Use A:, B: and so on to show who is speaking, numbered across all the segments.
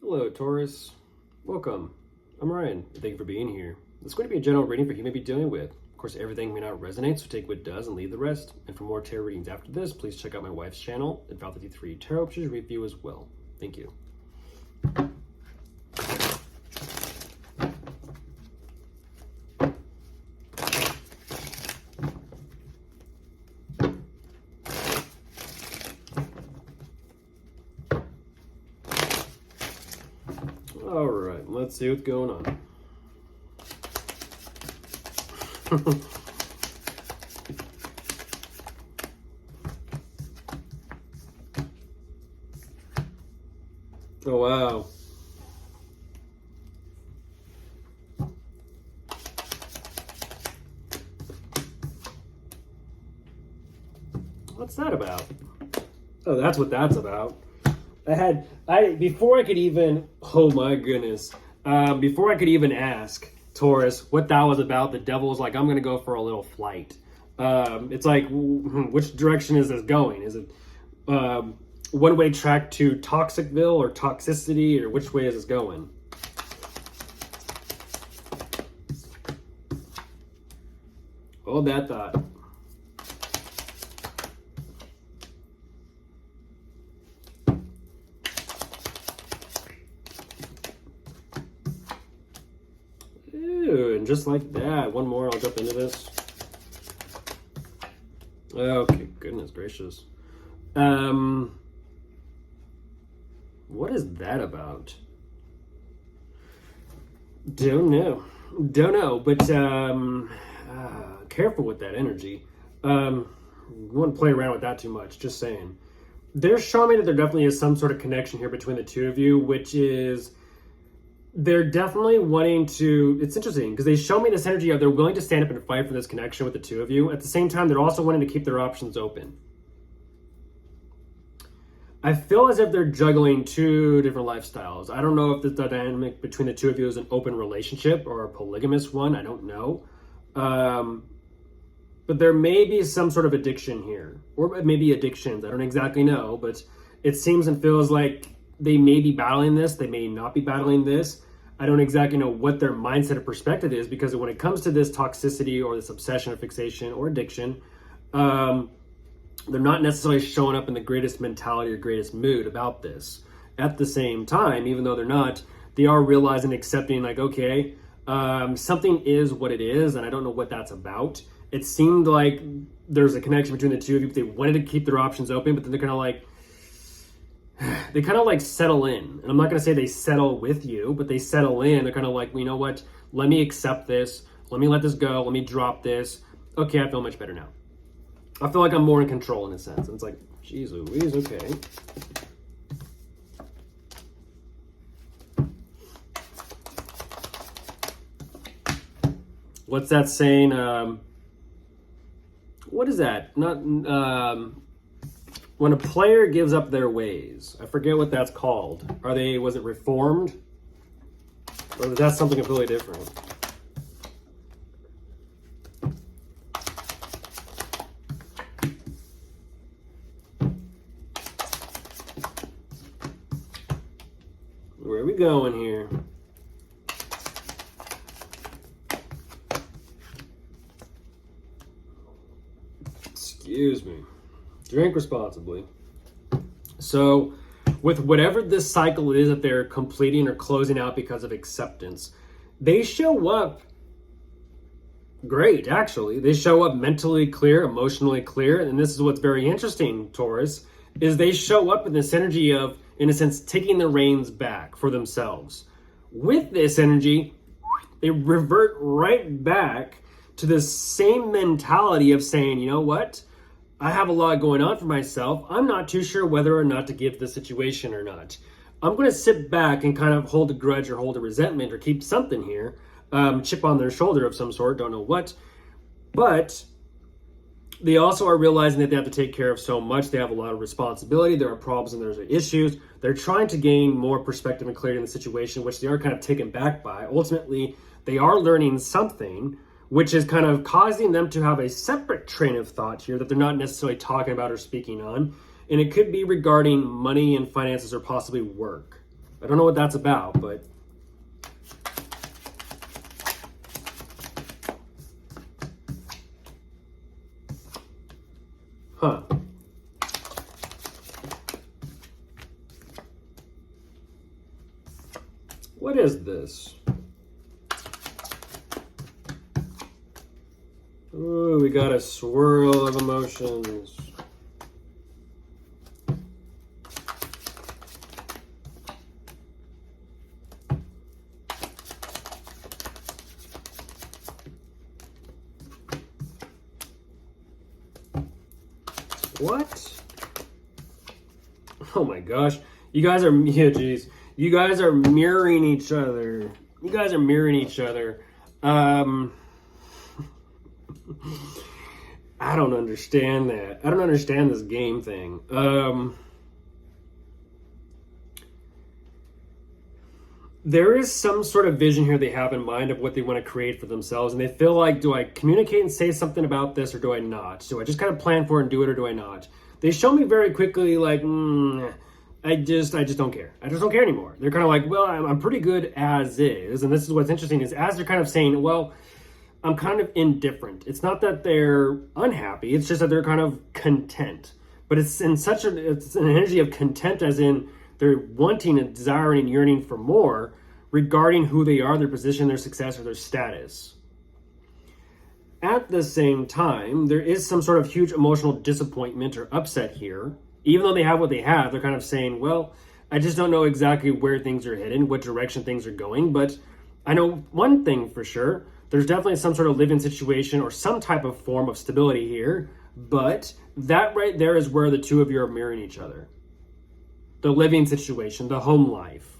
A: Hello, Taurus. Welcome. I'm Ryan. Thank you for being here. It's going to be a general reading for who you may be dealing with. Of course, everything may not resonate, so take what does and leave the rest. And for more tarot readings after this, please check out my wife's channel at Val53 Tarot, which is review as well. Thank you. All right, let's see what's going on. Oh, wow. What's that about? Oh, that's what that's about. Before I could even, oh my goodness, before I could even ask Taurus what that was about, the devil was like, I'm going to go for a little flight. It's like, which direction is this going? Is it one-way track to Toxicville or toxicity, or which way is this going? Hold that thought. And just like that, one more, I'll jump into this. Okay, goodness gracious. What is that about? Don't know, but careful with that energy. You wouldn't play around with that too much, just saying. They're showing me that there definitely is some sort of connection here between the two of you, which is they're definitely wanting to, it's interesting because they show me this energy of they're willing to stand up and fight for this connection with the two of you. At the same time, they're also wanting to keep their options open. I feel as if they're juggling two different lifestyles. I don't know if the dynamic between the two of you is an open relationship or a polygamous one. I don't know. But there may be some sort of addiction here, or maybe addictions. I don't exactly know, but it seems and feels like they may be battling this. They may not be battling this. I don't exactly know what their mindset or perspective is, because when it comes to this toxicity or this obsession or fixation or addiction, they're not necessarily showing up in the greatest mentality or greatest mood about this. At the same time, even though they're not, they are realizing, accepting, like, okay, something is what it is, and I don't know what that's about. It seemed like there's a connection between the two of you. They wanted to keep their options open, but then they're kind of like, they kind of like settle in. And I'm not going to say they settle with you, but they settle in. They're kind of like, well, you know what? Let me accept this. Let me let this go. Let me drop this. Okay, I feel much better now. I feel like I'm more in control in a sense. And it's like, geez Louise, okay. What's that saying? What is that? Not, when a player gives up their ways. I forget what that's called. Was it reformed? Or is that something completely different? Where are we going here? Excuse me. Drink responsibly. So, with whatever this cycle is that they're completing or closing out because of acceptance, they show up great, actually. They show up mentally clear, emotionally clear, and this is what's very interesting, Taurus, is they show up in this energy of, in a sense, taking the reins back for themselves. With this energy, they revert right back to the same mentality of saying, you know what? I have a lot going on for myself. I'm not too sure whether or not to give the situation or not. I'm going to sit back and kind of hold a grudge or hold a resentment or keep something here, chip on their shoulder of some sort, don't know what. But they also are realizing that they have to take care of so much. They have a lot of responsibility. There are problems and there's issues. They're trying to gain more perspective and clarity in the situation, which they are kind of taken back by. Ultimately, they are learning something, which is kind of causing them to have a separate train of thought here that they're not necessarily talking about or speaking on. And it could be regarding money and finances or possibly work. I don't know what that's about, but huh. What is this? Ooh, we got a swirl of emotions. What? Oh my gosh. You guys are, yeah, geez. You guys are mirroring each other. You guys are mirroring each other. I don't understand that. I don't understand this game thing. There is some sort of vision here they have in mind of what they want to create for themselves, and they feel like, do I communicate and say something about this, or do I not? Do I just kind of plan for it and do it, or do I not? They show me very quickly like, I just don't care. I just don't care anymore. They're kind of like, well, I'm pretty good as is, and this is what's interesting is as they're kind of saying, well, I'm kind of indifferent. It's not that they're unhappy. It's just that they're kind of content. But it's in it's an energy of content, as in they're wanting and desiring and yearning for more regarding who they are, their position, their success, or their status. At the same time, there is some sort of huge emotional disappointment or upset here. Even though they have what they have, they're kind of saying, well, I just don't know exactly where things are headed, what direction things are going. But I know one thing for sure. There's definitely some sort of living situation or some type of form of stability here. But that right there is where the two of you are mirroring each other. The living situation, the home life.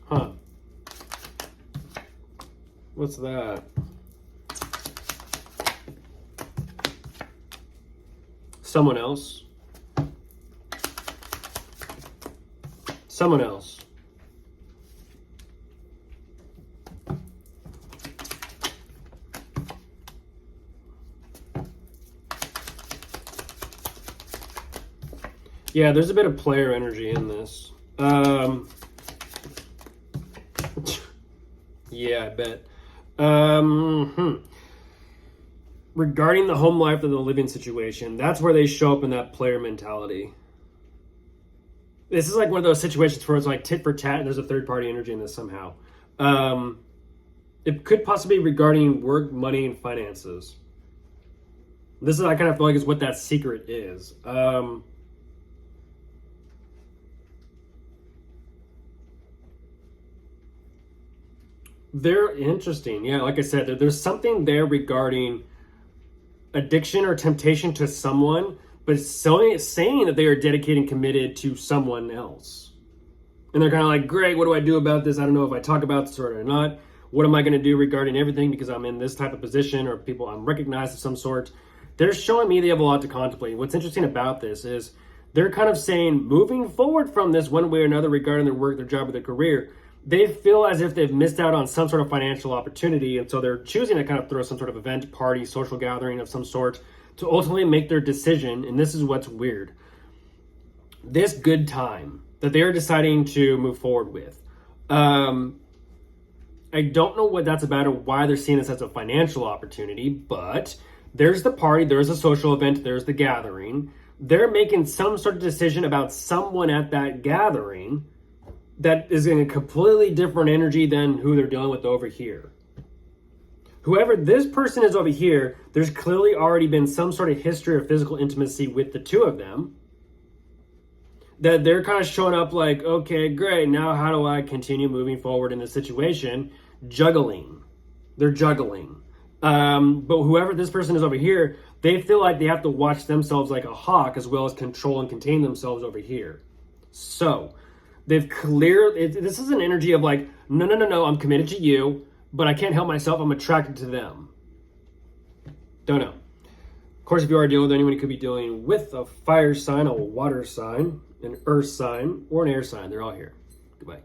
A: Huh. What's that? Someone else. Someone else. Yeah, there's a bit of player energy in this. Yeah, I bet. Regarding the home life and the living situation, that's where they show up in that player mentality. This is like one of those situations where it's like tit for tat and there's a third party energy in this somehow. It could possibly be regarding work, money, and finances. This is, I kind of feel like, is what that secret is. They're interesting. Yeah, like I said, there's something there regarding addiction or temptation to someone, but it's saying that they are dedicated and committed to someone else. And they're kind of like, great, what do I do about this? I don't know if I talk about this or not. What am I going to do regarding everything because I'm in this type of position or people I'm recognized of some sort? They're showing me they have a lot to contemplate. What's interesting about this is they're kind of saying, moving forward from this one way or another regarding their work, their job, or their career, they feel as if they've missed out on some sort of financial opportunity. And so they're choosing to kind of throw some sort of event, party, social gathering of some sort to ultimately make their decision. And this is what's weird. This good time that they are deciding to move forward with. I don't know what that's about or why they're seeing this as a financial opportunity, but there's the party, there's a social event, there's the gathering. They're making some sort of decision about someone at that gathering that is in a completely different energy than who they're dealing with over here. Whoever this person is over here, there's clearly already been some sort of history or physical intimacy with the two of them. That they're kind of showing up like, okay, great, now how do I continue moving forward in this situation? Juggling. They're juggling. But whoever this person is over here, they feel like they have to watch themselves like a hawk as well as control and contain themselves over here. So they've this is an energy of like, no, I'm committed to you, but I can't help myself. I'm attracted to them. Don't know. course, if you are dealing with anyone, you could be dealing with a fire sign, a water sign, an earth sign, or an air sign. They're all here. Goodbye.